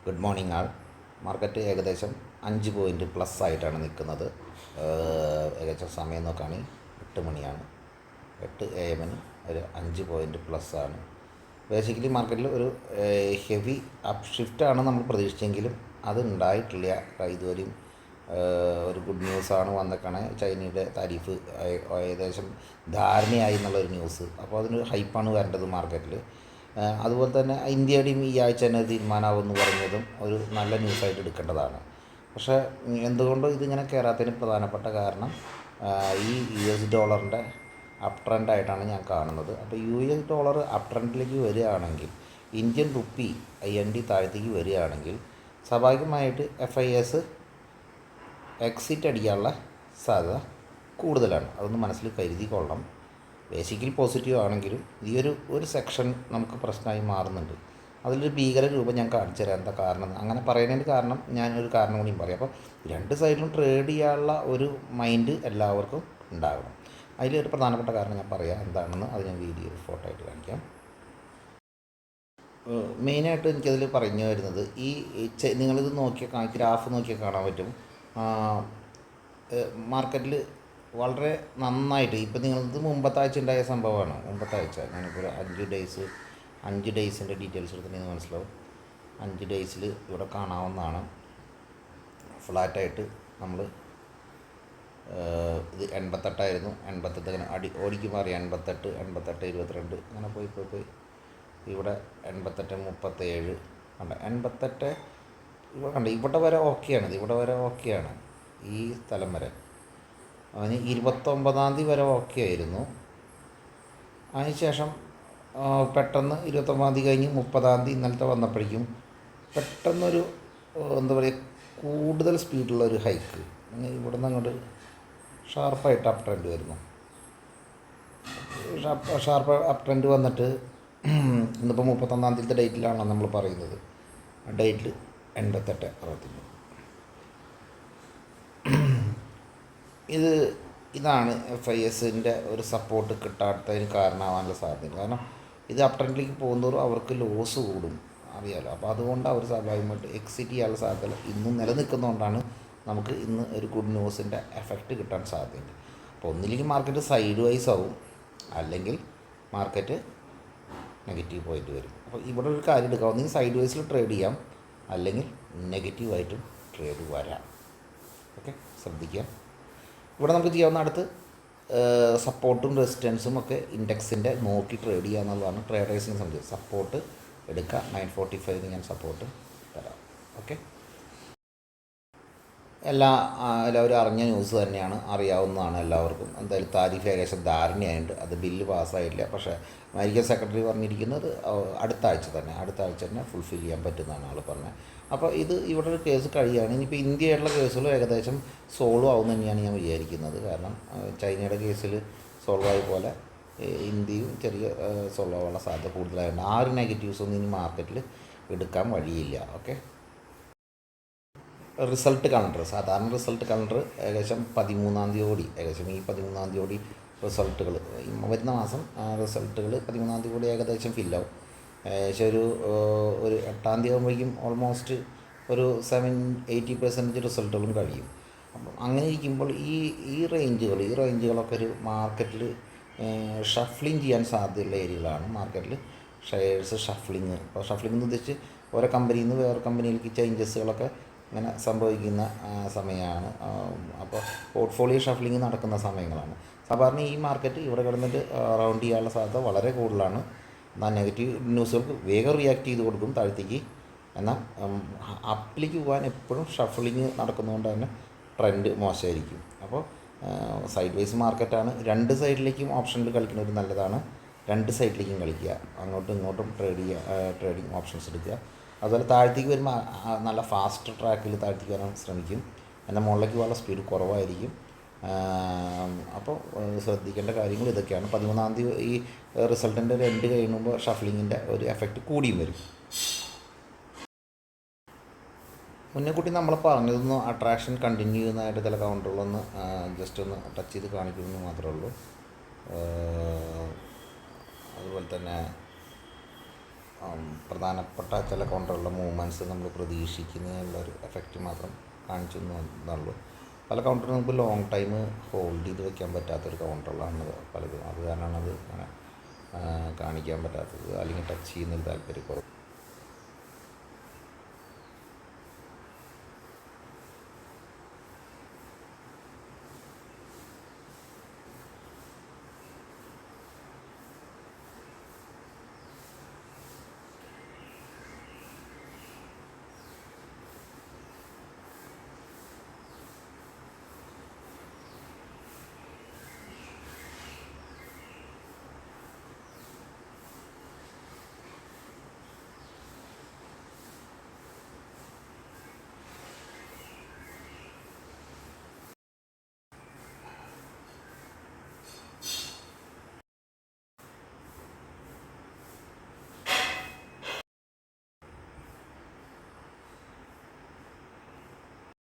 Good morning ആൾ. Market ഏകദേശം 5 point plus ആയിട്ടാണ് നിൽക്കുന്നത്. ഏകദേശം സമയം നോക്കുകയാണെങ്കിൽ 8 മണിയാണ്. 8 AM ഒരു 5 പോയിൻറ്റ് പ്ലസ് ആണ്. ബേസിക്കലി മാർക്കറ്റിൽ ഒരു ഹെവി അപ്പ് ഷിഫ്റ്റാണ് നമ്മൾ പ്രതീക്ഷിച്ചെങ്കിലും അത് ഉണ്ടായിട്ടില്ല. ഇതുവരെയും ഒരു ഗുഡ് ന്യൂസാണ് വന്നേക്കണേ. ചൈനയുടെ താരിഫ് ഏകദേശം ധാരണയായി എന്നുള്ളൊരു ന്യൂസ്. അപ്പോൾ അതിനൊരു ഹൈപ്പാണ് വരേണ്ടത് മാർക്കറ്റിൽ. അതുപോലെ തന്നെ ഇന്ത്യയുടെയും ഈ ആഴ്ച തന്നെ തീരുമാനമാകുമെന്ന് പറഞ്ഞതും ഒരു നല്ല ന്യൂസായിട്ട് എടുക്കേണ്ടതാണ്. പക്ഷേ എന്തുകൊണ്ടോ ഇതിങ്ങനെ കയറാത്തതിന് പ്രധാനപ്പെട്ട കാരണം ഈ US ഡോളറിൻ്റെ അപ്പ് ട്രെൻഡായിട്ടാണ് ഞാൻ കാണുന്നത്. അപ്പോൾ US ഡോളർ അപ്പ് ട്രെൻഡിലേക്ക് വരികയാണെങ്കിൽ, ഇന്ത്യൻ റുപ്പി IND താഴത്തേക്ക് വരികയാണെങ്കിൽ സ്വാഭാവികമായിട്ട് FIS എക്സിറ്റ് അടിക്കാനുള്ള സാധ്യത കൂടുതലാണ്. അതൊന്ന് മനസ്സിൽ കരുതിക്കൊള്ളണം. ബേസിക്കലി പോസിറ്റീവ് ആണെങ്കിലും ഈ ഒരു സെക്ഷൻ നമുക്ക് പ്രശ്നമായി മാറുന്നുണ്ട്. അതിലൊരു ഭീകര രൂപം ഞാൻ കാണിച്ചു തരാം. എന്താ കാരണം അങ്ങനെ പറയുന്നതിന് കാരണം ഞാനൊരു കാരണം കൂടിയും പറയാം. അപ്പോൾ രണ്ട് സൈഡിലും ട്രേഡ് ചെയ്യാനുള്ള ഒരു മൈൻഡ് എല്ലാവർക്കും ഉണ്ടാകണം. അതിലൊരു പ്രധാനപ്പെട്ട കാരണം ഞാൻ പറയാം എന്താണെന്ന്. അത് ഞാൻ വീഡിയോ ഫോട്ടോ ആയിട്ട് കാണിക്കാം. മെയിനായിട്ട് എനിക്കതിൽ പറഞ്ഞു വരുന്നത് നിങ്ങളിത് നോക്കിയാൽ ഗ്രാഫ് നോക്കിയാൽ കാണാൻ പറ്റും. മാർക്കറ്റിൽ വളരെ നന്നായിട്ട് ഇപ്പം നിങ്ങളിത് മുമ്പത്തെ ആഴ്ച ഉണ്ടായ സംഭവമാണ്. മുമ്പത്തെ ആഴ്ച ഞാനിപ്പോൾ 5 ഡേയ്സിൻ്റെ ഡീറ്റെയിൽസ് എടുത്തിട്ടുണ്ടെങ്കിൽ മനസ്സിലാവും. 5 ഡേയ്സിൽ ഇവിടെ കാണാവുന്നതാണ്. ഫ്ലാറ്റായിട്ട് നമ്മൾ ഇത് 88 അങ്ങനെ ഓടിക്ക് മാറി 88, 22 അങ്ങനെ പോയി ഇവിടെ 88, 37 കണ്ട ഇവിടെ വരെ ഓക്കെയാണ്. ഈ സ്ഥലം വരെ അതിന് 29 തീയതി വരെ ഓക്കെ ആയിരുന്നു. അതിനുശേഷം പെട്ടെന്ന് 29 തീയതി കഴിഞ്ഞ് 30 തീയതി ഇന്നലത്തെ വന്നപ്പോഴേക്കും പെട്ടെന്നൊരു എന്താ പറയുക, കൂടുതൽ സ്പീഡിലുള്ളൊരു ഹൈക്ക്. ഇവിടെ നിന്ന് അങ്ങോട്ട് ഷാർപ്പായിട്ട് അപ്പ് ട്രെൻഡ് വരുന്നു. ഷാർപ്പ് അപ്പ് ട്രെൻഡ് വന്നിട്ട് ഇന്നിപ്പോൾ 31 തീയതിത്തെ ഡേറ്റിലാണല്ലോ നമ്മൾ പറയുന്നത്. ആ ഡേറ്റിൽ 88.65. ഇതാണ് FISൻ്റെ ഒരു സപ്പോർട്ട് കിട്ടാത്തതിന് കാരണമാകാനുള്ള സാധ്യത. കാരണം ഇത് അപ്പ് ട്രെൻഡിലേക്ക് പോകുന്നതോറും അവർക്ക് ലോസ് കൂടും, അറിയാമല്ലോ. അപ്പോൾ അതുകൊണ്ട് അവർ സ്വാഭാവികമായിട്ട് എക്സിറ്റ് ചെയ്യാനുള്ള സാധ്യത ഇന്നും നിലനിൽക്കുന്നതുകൊണ്ടാണ് നമുക്ക് ഇന്ന് ഒരു ഗുഡ് ന്യൂസിൻ്റെ എഫക്റ്റ് കിട്ടാൻ സാധ്യതയുണ്ട്. അപ്പോൾ ഒന്നില്ലെങ്കിൽ മാർക്കറ്റ് സൈഡ് വൈസ് ആവും, അല്ലെങ്കിൽ മാർക്കറ്റ് നെഗറ്റീവ് പോയിട്ട് വരും. അപ്പോൾ ഇവിടെ ഒരു കാര്യം എടുക്കാം. ഒന്നെങ്കിൽ സൈഡ് വൈസിൽ ട്രേഡ് ചെയ്യാം, അല്ലെങ്കിൽ നെഗറ്റീവായിട്ടും ട്രേഡ് വരാം. ഓക്കെ, ശ്രദ്ധിക്കുക. ഇവിടെ നമുക്ക് ചെയ്യാവുന്ന അടുത്ത് സപ്പോർട്ടും റെസിസ്റ്റൻസും ഒക്കെ ഇൻഡെക്സിൻ്റെ നോക്കി ട്രേഡ് ചെയ്യുക എന്നുള്ളതാണ് ട്രേഡേഴ്സിനെ സംബന്ധിച്ച്. സപ്പോർട്ട് എടുക്കുക. 945 ഞാൻ സപ്പോർട്ട് തരാം. ഓക്കെ, എല്ലാവരും അറിഞ്ഞ ന്യൂസ് തന്നെയാണ്, അറിയാവുന്നതാണ് എല്ലാവർക്കും. എന്തായാലും താരിഫ് ഏകദേശം ധാരണയായിട്ട് അത് ബില്ല് പാസ്സായില്ല. പക്ഷേ അമേരിക്കൻ സെക്രട്ടറി പറഞ്ഞിരിക്കുന്നത് അടുത്ത ആഴ്ച തന്നെ ഫുൾഫിൽ ചെയ്യാൻ പറ്റുന്നതാണ് ആൾ പറഞ്ഞത്. അപ്പോൾ ഇവിടെ ഒരു കേസ് കഴിയുകയാണ്. ഇനിയിപ്പോൾ ഇന്ത്യയുള്ള കേസുകൾ ഏകദേശം സോൾവ് ആവുമെന്ന് തന്നെയാണ് ഞാൻ വിചാരിക്കുന്നത്. കാരണം ചൈനയുടെ കേസിൽ സോൾവ് ആയ പോലെ ഇന്ത്യയും ചെറിയ സോൾവ് ആവാനുള്ള സാധ്യത കൂടുതലായതുകൊണ്ട് ആ ഒരു നെഗറ്റീവ്സൊന്നും ഇനി മാർക്കറ്റിൽ എടുക്കാൻ വഴിയില്ല. ഓക്കെ, സാധാരണ റിസൾട്ട് കലണ്ടർ ഏകദേശം 13 തീയതി ഏകദേശം ഈ 13 തീയതി റിസൾട്ടുകൾ വരുന്ന മാസം റിസൾട്ടുകൾ 13 തീയതി ഏകദേശം ഫില്ലാവും. ഏകദേശം ഒരു 8 തീയതി ആകുമ്പോഴേക്കും ഓൾമോസ്റ്റ് ഒരു 80% റിസൾട്ടുകളും കഴിയും. അപ്പം അങ്ങനെ ഇരിക്കുമ്പോൾ ഈ റേഞ്ചുകളൊക്കെ ഒരു മാർക്കറ്റിൽ ഷഫ്ലിങ് ചെയ്യാൻ സാധ്യതയുള്ള ഏരിയകളാണ്. മാർക്കറ്റിൽ ഷെയർസ് ഷഫ്ലിങ് എന്ന് ഉദ്ദേശിച്ച് ഓരോ കമ്പനിയിൽ നിന്ന് വേറെ കമ്പനിയിലേക്ക് ചേഞ്ചസുകളൊക്കെ ഇങ്ങനെ സംഭവിക്കുന്ന സമയമാണ്. അപ്പോൾ പോർട്ട്ഫോളിയോ ഷഫ്ലിങ് നടക്കുന്ന സമയങ്ങളാണ്. സാധാരണ ഈ മാർക്കറ്റ് ഇവിടെ കിടന്നിട്ട് റൗണ്ട് ചെയ്യാനുള്ള സാധ്യത വളരെ കൂടുതലാണ്. എന്നാൽ നെഗറ്റീവ് ന്യൂസുകൾക്ക് വേഗം റിയാക്ട് ചെയ്ത് കൊടുക്കും താഴത്തേക്ക്. എന്നാൽ അപ്പിലേക്ക് പോകാൻ എപ്പോഴും ഷഫ്ലിങ് നടക്കുന്നതുകൊണ്ട് തന്നെ ട്രെൻഡ് മോശമായിരിക്കും. അപ്പോൾ സൈഡ് വൈസ് മാർക്കറ്റാണ്. രണ്ട് സൈഡിലേക്കും ഓപ്ഷനിൽ കളിക്കുന്നത് നല്ലതാണ്. രണ്ട് സൈഡിലേക്കും കളിക്കുക, അങ്ങോട്ടും ഇങ്ങോട്ടും ട്രേഡിങ് ഓപ്ഷൻസ് എടുക്കുക. അതുപോലെ താഴത്തേക്ക് വരുമ്പോൾ നല്ല ഫാസ്റ്റ് ട്രാക്കിൽ താഴത്തേക്ക് വരാൻ ശ്രമിക്കും. എന്നാൽ മുകളിലേക്ക് പോകാനുള്ള സ്പീഡ് കുറവായിരിക്കും. അപ്പോൾ ശ്രദ്ധിക്കേണ്ട കാര്യങ്ങൾ ഇതൊക്കെയാണ്. 13 തീയതി ഈ റിസൾട്ടിൻ്റെ ഒരു എൻഡ് കഴിയുമ്പോൾ ഷഫ്ലിങ്ങിൻ്റെ ഒരു എഫക്റ്റ് കൂടിയും വരും. മുന്നേ കൂട്ടി നമ്മൾ പറഞ്ഞതൊന്ന് അട്രാക്ഷൻ കണ്ടിന്യൂ ചെയ്യുന്നതായിട്ട് ചില കൗണ്ടറുകളൊന്ന് ജസ്റ്റ് ഒന്ന് ടച്ച് ചെയ്ത് കാണിക്കുമെന്ന് മാത്രമേ ഉള്ളൂ. അതുപോലെ തന്നെ പ്രധാനപ്പെട്ട ചില കൗണ്ടറുകളുടെ മൂവ്മെൻറ്റ്സ് നമ്മൾ പ്രതീക്ഷിക്കുന്നതിനുള്ളൊരു എഫക്റ്റ് മാത്രം കാണിച്ചു എന്നുള്ളൂ. പല കൗണ്ടറിന് നമുക്ക് ലോങ് ടൈം ഹോൾഡ് ചെയ്ത് വെക്കാൻ പറ്റാത്തൊരു കൗണ്ടറുകളാണ് പലതും. അത് കാരണമാണ് അത് അങ്ങനെ കാണിക്കാൻ പറ്റാത്തത്, അല്ലെങ്കിൽ ടച്ച് ചെയ്യുന്നൊരു താല്പര്യക്കുറവ്.